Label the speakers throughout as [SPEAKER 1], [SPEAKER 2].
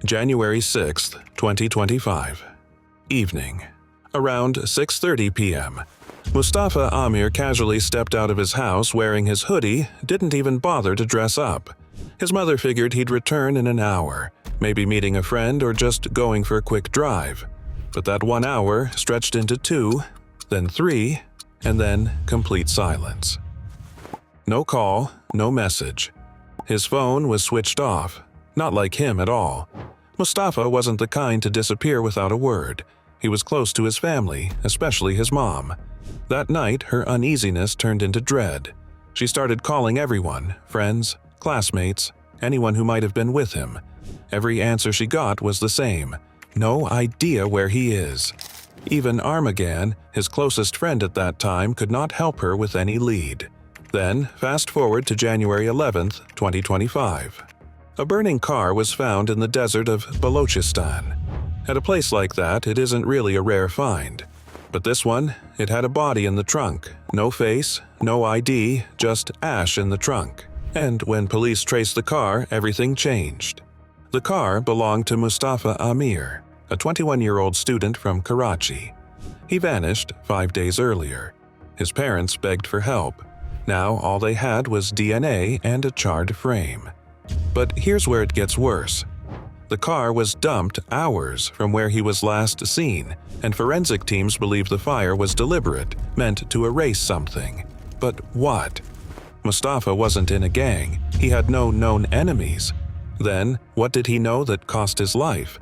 [SPEAKER 1] January 6, 2025. Evening. Around 6:30 p.m., Mustafa Amir casually stepped out of his house wearing his hoodie, didn't even bother to dress up. His mother figured he'd return in an hour, maybe meeting a friend or just going for a quick drive. But that 1 hour stretched into 2, then 3, and then complete silence. No call, no message. His phone was switched off, not like him at all. Mustafa wasn't the kind to disappear without a word. He was close to his family, especially his mom. That night, her uneasiness turned into dread. She started calling everyone, friends, classmates, anyone who might have been with him. Every answer she got was the same. No idea where he is. Even Armagan, his closest friend at that time, could not help her with any lead. Then, fast forward to January 11th, 2025. A burning car was found in the desert of Balochistan. At a place like that, it isn't really a rare find. But this one, it had a body in the trunk. No face, no ID, just ash in the trunk. And when police traced the car, everything changed. The car belonged to Mustafa Amir, a 21-year-old student from Karachi. He vanished 5 days earlier. His parents begged for help. Now all they had was DNA and a charred frame. But here's where it gets worse. The car was dumped hours from where he was last seen, and forensic teams believe the fire was deliberate, meant to erase something. But what? Mustafa wasn't in a gang. He had no known enemies. Then, what did he know that cost his life?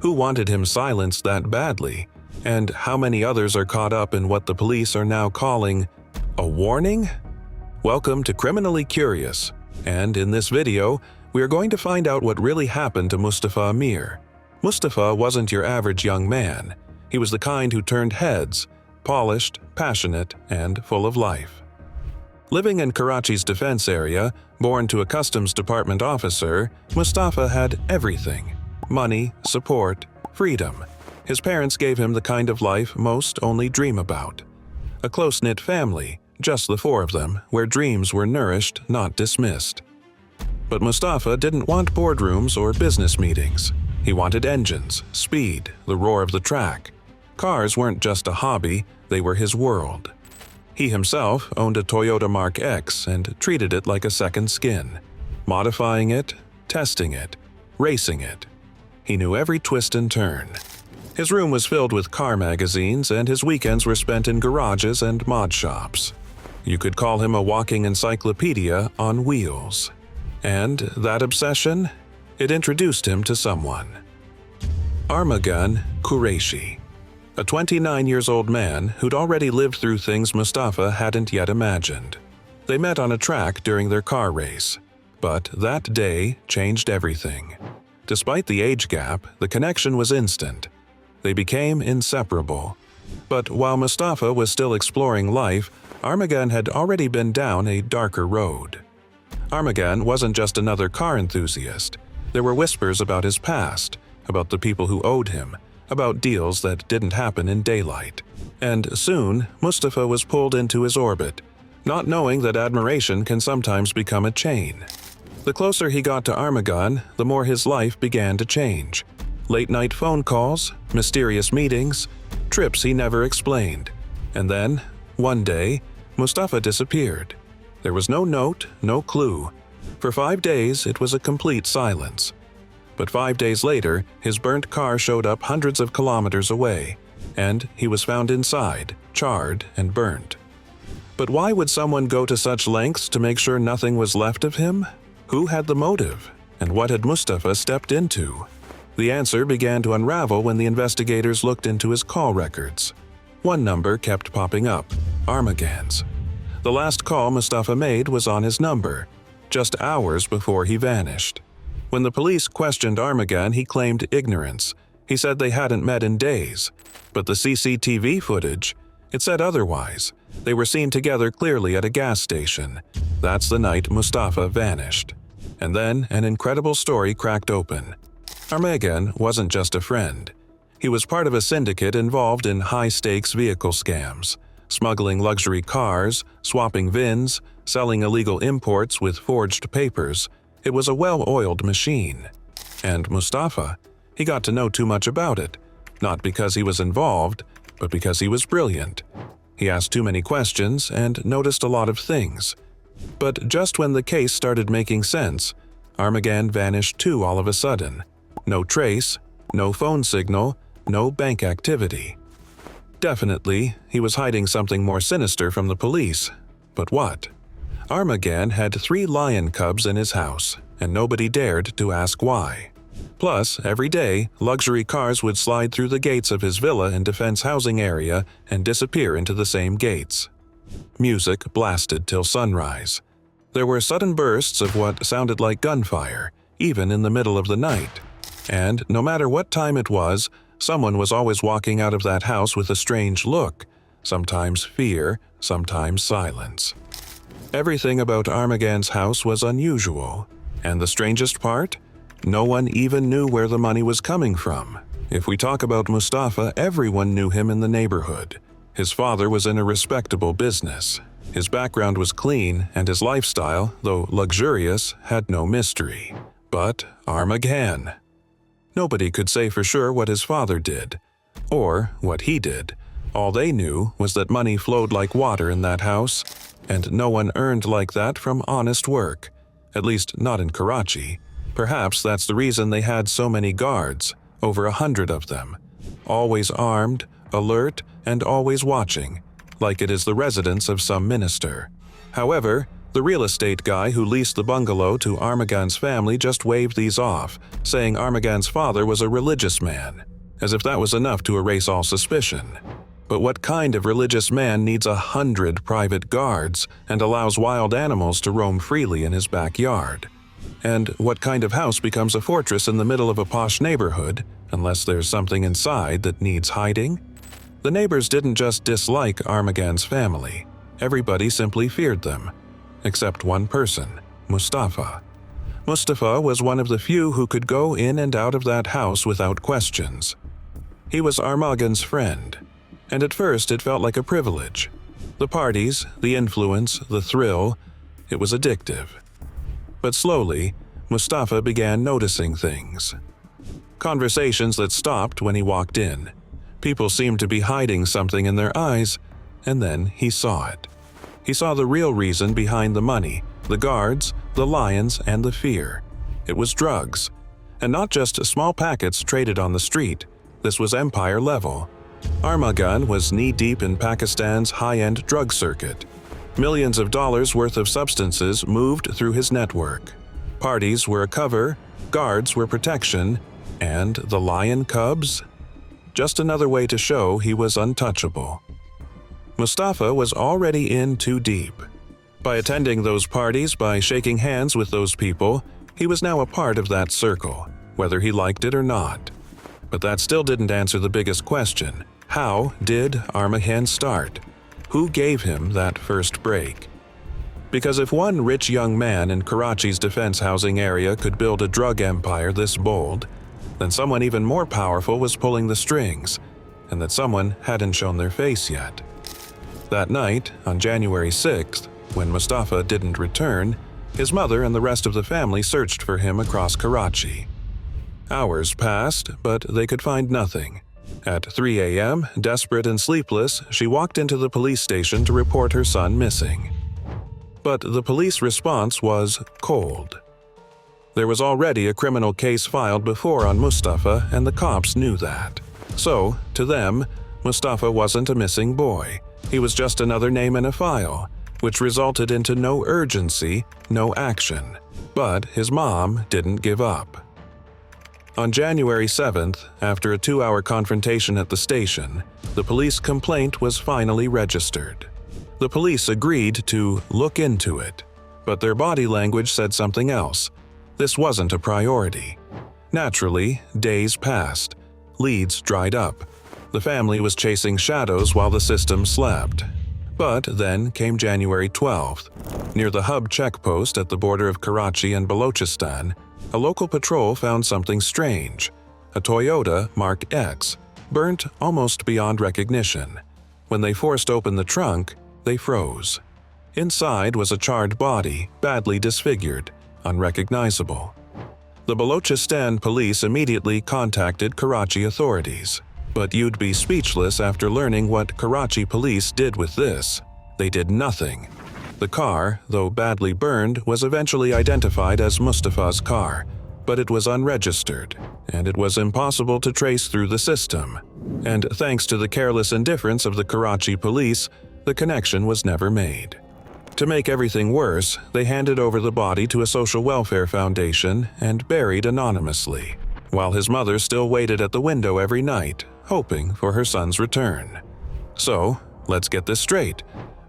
[SPEAKER 1] Who wanted him silenced that badly? And how many others are caught up in what the police are now calling a warning? Welcome to Criminally Curious, and in this video, we are going to find out what really happened to Mustafa Amir. Mustafa wasn't your average young man. He was the kind who turned heads, polished, passionate, and full of life. Living in Karachi's defense area, born to a customs department officer, Mustafa had everything: money, support, freedom. His parents gave him the kind of life most only dream about. A close-knit family, just the 4 of them, where dreams were nourished, not dismissed. But Mustafa didn't want boardrooms or business meetings. He wanted engines, speed, the roar of the track. Cars weren't just a hobby, they were his world. He himself owned a Toyota Mark X and treated it like a second skin, modifying it, testing it, racing it. He knew every twist and turn. His room was filled with car magazines, and his weekends were spent in garages and mod shops. You could call him a walking encyclopedia on wheels. And that obsession? It introduced him to someone. Armagan Qureshi, a 29-year-old man who'd already lived through things Mustafa hadn't yet imagined. They met on a track during their car race. But that day changed everything. Despite the age gap, the connection was instant. They became inseparable. But while Mustafa was still exploring life, Armagan had already been down a darker road. Armagan wasn't just another car enthusiast. There were whispers about his past, about the people who owed him, about deals that didn't happen in daylight. And soon, Mustafa was pulled into his orbit, not knowing that admiration can sometimes become a chain. The closer he got to Armagan, the more his life began to change. Late-night phone calls, mysterious meetings, trips he never explained. And then, one day, Mustafa disappeared. There was no note, no clue. For 5 days, it was a complete silence. But 5 days later, his burnt car showed up hundreds of kilometers away, and he was found inside, charred and burnt. But why would someone go to such lengths to make sure nothing was left of him? Who had the motive? And what had Mustafa stepped into? The answer began to unravel when the investigators looked into his call records. One number kept popping up: Armagan's. The last call Mustafa made was on his number, just hours before he vanished. When the police questioned Armagan, he claimed ignorance. He said they hadn't met in days. But the CCTV footage, it said otherwise. They were seen together clearly at a gas station. That's the night Mustafa vanished. And then an incredible story cracked open. Armagan wasn't just a friend. He was part of a syndicate involved in high-stakes vehicle scams, smuggling luxury cars, swapping VINs, selling illegal imports with forged papers. It was a well-oiled machine. And Mustafa, he got to know too much about it, not because he was involved, but because he was brilliant. He asked too many questions and noticed a lot of things. But just when the case started making sense, Armagan vanished too all of a sudden. No trace, no phone signal, no bank activity. Definitely, he was hiding something more sinister from the police. But what? Armagan had 3 lion cubs in his house, and nobody dared to ask why. Plus, every day, luxury cars would slide through the gates of his villa and defense housing area and disappear into the same gates. Music blasted till sunrise. There were sudden bursts of what sounded like gunfire, even in the middle of the night. And no matter what time it was, someone was always walking out of that house with a strange look, sometimes fear, sometimes silence. Everything about Armagan's house was unusual. And the strangest part? No one even knew where the money was coming from. If we talk about Mustafa, everyone knew him in the neighborhood. His father was in a respectable business. His background was clean, and his lifestyle, though luxurious, had no mystery. But Armagan. Nobody could say for sure what his father did, or what he did. All they knew was that money flowed like water in that house, and no one earned like that from honest work. At least not in Karachi. Perhaps that's the reason they had so many guards, over 100 of them. Always armed, alert, and always watching, like it is the residence of some minister. However, the real estate guy who leased the bungalow to Armagan's family just waved these off, saying Armagan's father was a religious man, as if that was enough to erase all suspicion. But what kind of religious man needs 100 private guards and allows wild animals to roam freely in his backyard? And what kind of house becomes a fortress in the middle of a posh neighborhood, unless there's something inside that needs hiding? The neighbors didn't just dislike Armagan's family. Everybody simply feared them. Except one person, Mustafa. Mustafa was one of the few who could go in and out of that house without questions. He was Armagan's friend, and at first it felt like a privilege. The parties, the influence, the thrill, it was addictive. But slowly, Mustafa began noticing things. Conversations that stopped when he walked in. People seemed to be hiding something in their eyes, and then he saw it. He saw the real reason behind the money, the guards, the lions, and the fear. It was drugs. And not just small packets traded on the street. This was empire level. Armagan was knee-deep in Pakistan's high-end drug circuit. Millions of dollars worth of substances moved through his network. Parties were a cover, guards were protection, and the lion cubs? Just another way to show he was untouchable. Mustafa was already in too deep. By attending those parties, by shaking hands with those people, he was now a part of that circle, whether he liked it or not. But that still didn't answer the biggest question. How did Armagan start? Who gave him that first break? Because if one rich young man in Karachi's defense housing area could build a drug empire this bold, then someone even more powerful was pulling the strings, and that someone hadn't shown their face yet. That night, on January 6th, when Mustafa didn't return, his mother and the rest of the family searched for him across Karachi. Hours passed, but they could find nothing. At 3 a.m., desperate and sleepless, she walked into the police station to report her son missing. But the police response was cold. There was already a criminal case filed before on Mustafa, and the cops knew that. So, to them, Mustafa wasn't a missing boy. He was just another name in a file, which resulted into no urgency, no action. But his mom didn't give up. On January 7th, after a 2-hour confrontation at the station, the police complaint was finally registered. The police agreed to look into it, but their body language said something else. This wasn't a priority. Naturally, days passed. Leads dried up. The family was chasing shadows while the system slept. But then came January 12th. Near the hub checkpost at the border of Karachi and Balochistan, a local patrol found something strange. A Toyota Mark X, burnt almost beyond recognition. When they forced open the trunk, they froze. Inside was a charred body, badly disfigured, unrecognizable. The Balochistan police immediately contacted Karachi authorities. But you'd be speechless after learning what Karachi police did with this. They did nothing. The car, though badly burned, was eventually identified as Mustafa's car, but it was unregistered, and it was impossible to trace through the system. And thanks to the careless indifference of the Karachi police, the connection was never made. To make everything worse, they handed over the body to a social welfare foundation and buried anonymously, while his mother still waited at the window every night, hoping for her son's return. So, let's get this straight.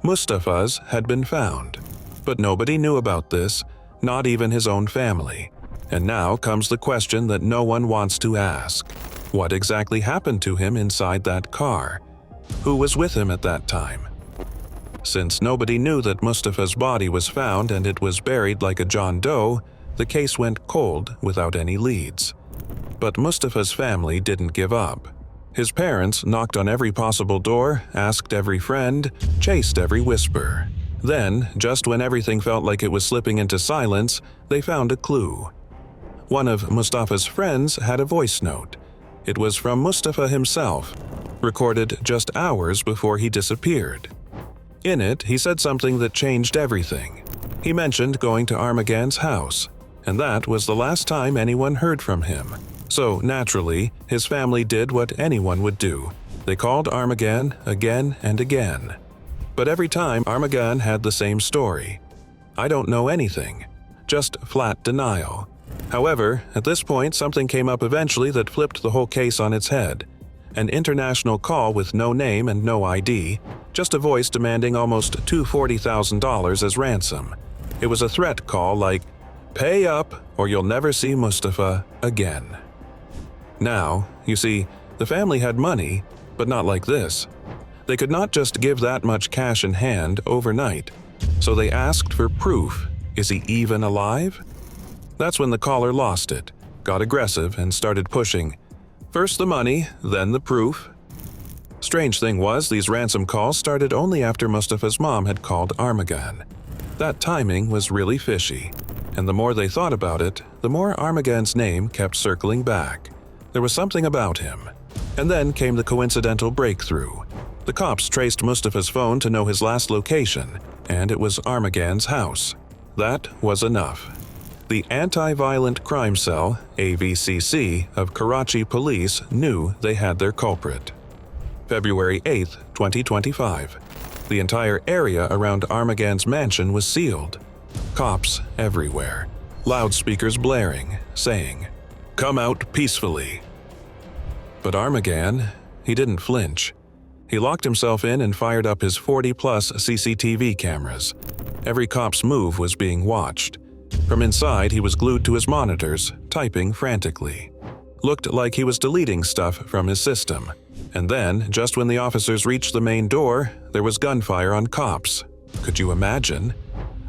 [SPEAKER 1] Mustafa's had been found, but nobody knew about this, not even his own family. And now comes the question that no one wants to ask. What exactly happened to him inside that car? Who was with him at that time? Since nobody knew that Mustafa's body was found and it was buried like a John Doe, the case went cold without any leads. But Mustafa's family didn't give up. His parents knocked on every possible door, asked every friend, chased every whisper. Then, just when everything felt like it was slipping into silence, they found a clue. One of Mustafa's friends had a voice note. It was from Mustafa himself, recorded just hours before he disappeared. In it, he said something that changed everything. He mentioned going to Armagan's house, and that was the last time anyone heard from him. So, naturally, his family did what anyone would do. They called Armagan again and again. But every time, Armagan had the same story. I don't know anything. Just flat denial. However, at this point, something came up eventually that flipped the whole case on its head. An international call with no name and no ID, just a voice demanding almost $240,000 as ransom. It was a threat call like, "Pay up or you'll never see Mustafa again." Now, you see, the family had money, but not like this. They could not just give that much cash in hand overnight, so they asked for proof. Is he even alive? That's when the caller lost it, got aggressive, and started pushing. First the money, then the proof. Strange thing was, these ransom calls started only after Mustafa's mom had called Armagan. That timing was really fishy, and the more they thought about it, the more Armagan's name kept circling back. There was something about him. And then came the coincidental breakthrough. The cops traced Mustafa's phone to know his last location, and it was Armagan's house. That was enough. The Anti-Violent Crime Cell, AVCC, of Karachi Police knew they had their culprit. February 8, 2025. The entire area around Armagan's mansion was sealed. Cops everywhere. Loudspeakers blaring, saying, "Come out peacefully." But Armagan, he didn't flinch. He locked himself in and fired up his 40-plus CCTV cameras. Every cop's move was being watched. From inside, he was glued to his monitors, typing frantically. Looked like he was deleting stuff from his system. And then, just when the officers reached the main door, there was gunfire on cops. Could you imagine?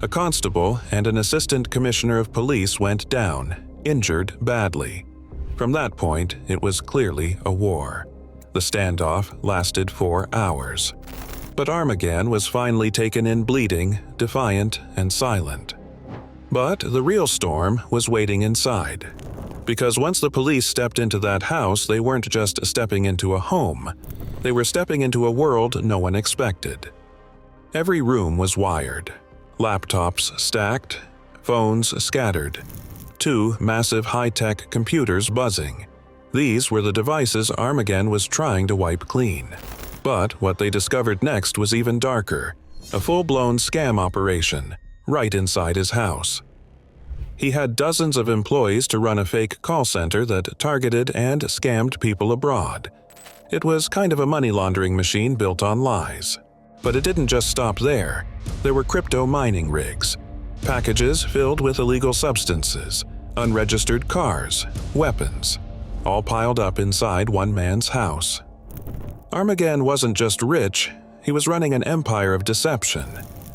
[SPEAKER 1] A constable and an assistant commissioner of police went down, injured badly. From that point, it was clearly a war. The standoff lasted 4 hours. But Armagan was finally taken in bleeding, defiant, and silent. But the real storm was waiting inside. Because once the police stepped into that house, they weren't just stepping into a home. They were stepping into a world no one expected. Every room was wired. Laptops stacked, phones scattered. 2 massive high-tech computers buzzing. These were the devices Armagan was trying to wipe clean. But what they discovered next was even darker. A full-blown scam operation, right inside his house. He had dozens of employees to run a fake call center that targeted and scammed people abroad. It was kind of a money laundering machine built on lies. But it didn't just stop there. There were crypto mining rigs, packages filled with illegal substances, unregistered cars, weapons, all piled up inside one man's house. Armagan wasn't just rich, he was running an empire of deception.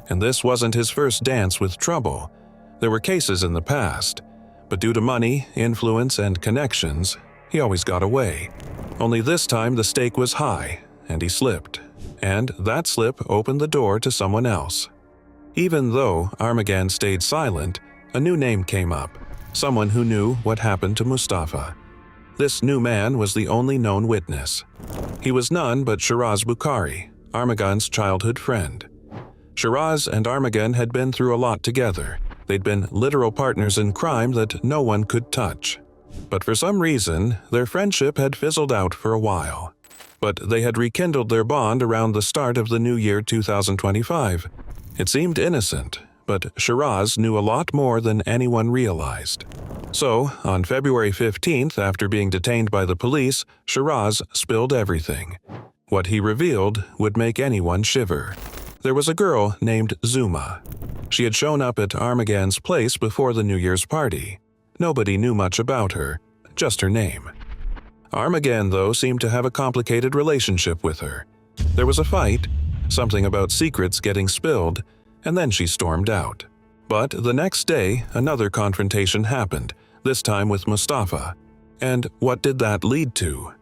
[SPEAKER 1] And this wasn't his first dance with trouble. There were cases in the past, but due to money, influence, and connections, he always got away. Only this time the stake was high, and he slipped. And that slip opened the door to someone else. Even though Armagan stayed silent, a new name came up. someone who knew what happened to Mustafa. This new man was the only known witness. He was none but Shiraz Bukhari, Armagan's childhood friend. Shiraz and Armagan had been through a lot together. They'd been literal partners in crime that no one could touch. But for some reason, their friendship had fizzled out for a while. But they had rekindled their bond around the start of the new year 2025. It seemed innocent, but Shiraz knew a lot more than anyone realized. So, on February 15th, after being detained by the police, Shiraz spilled everything. What he revealed would make anyone shiver. There was a girl named Zuma. She had shown up at Armagan's place before the New Year's party. Nobody knew much about her, just her name. Armagan, though, seemed to have a complicated relationship with her. There was a fight, something about secrets getting spilled, and then she stormed out. But the next day, another confrontation happened, this time with Mustafa. And what did that lead to?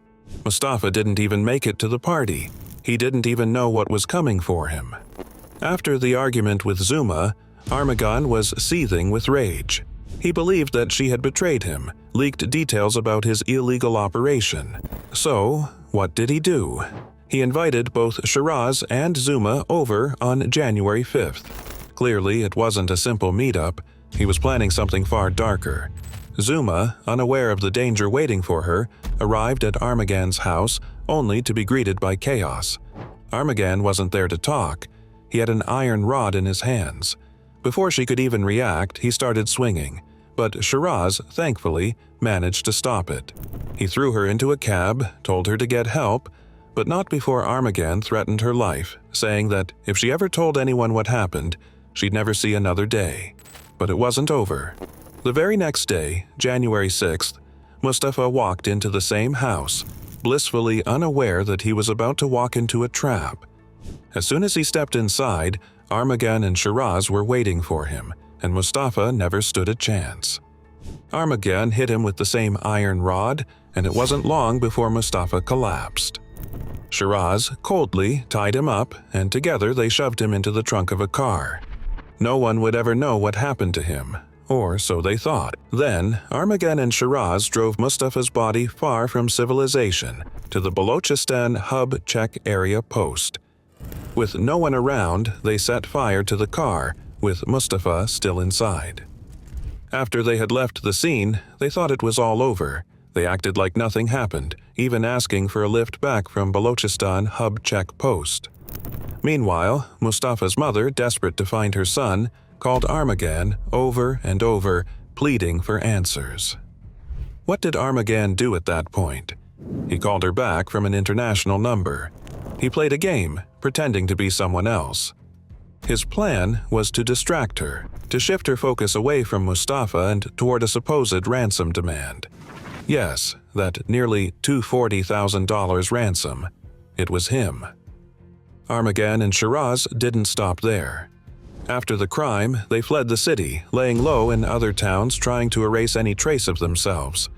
[SPEAKER 1] Mustafa didn't even make it to the party. He didn't even know what was coming for him. After the argument with Zuma, Armagan was seething with rage. He believed that she had betrayed him, leaked details about his illegal operation. So, what did he do? He invited both Shiraz and Zuma over on January 5th. Clearly, it wasn't a simple meetup. He was planning something far darker. Zuma, unaware of the danger waiting for her, arrived at Armagan's house only to be greeted by chaos. Armagan wasn't there to talk. He had an iron rod in his hands. Before she could even react, he started swinging, but Shiraz, thankfully, managed to stop it. He threw her into a cab, told her to get help, but not before Armagan threatened her life, saying that if she ever told anyone what happened, she'd never see another day. But it wasn't over. The very next day, January 6th, Mustafa walked into the same house, blissfully unaware that he was about to walk into a trap. As soon as he stepped inside, Armagan and Shiraz were waiting for him, and Mustafa never stood a chance. Armagan hit him with the same iron rod, and it wasn't long before Mustafa collapsed. Shiraz coldly tied him up, and together they shoved him into the trunk of a car. No one would ever know what happened to him, or so they thought. Then, Armagan and Shiraz drove Mustafa's body far from civilization to the Balochistan Hub Check Area Post. With no one around, they set fire to the car, with Mustafa still inside. After they had left the scene, they thought it was all over. They acted like nothing happened, even asking for a lift back from Balochistan Hub Check Post. Meanwhile, Mustafa's mother, desperate to find her son, called Armagan over and over, pleading for answers. What did Armagan do at that point? He called her back from an international number. He played a game, pretending to be someone else. His plan was to distract her, to shift her focus away from Mustafa and toward a supposed ransom demand. Yes, that nearly $240,000 ransom. It was him. Armagan and Shiraz didn't stop there. After the crime, they fled the city, laying low in other towns trying to erase any trace of themselves.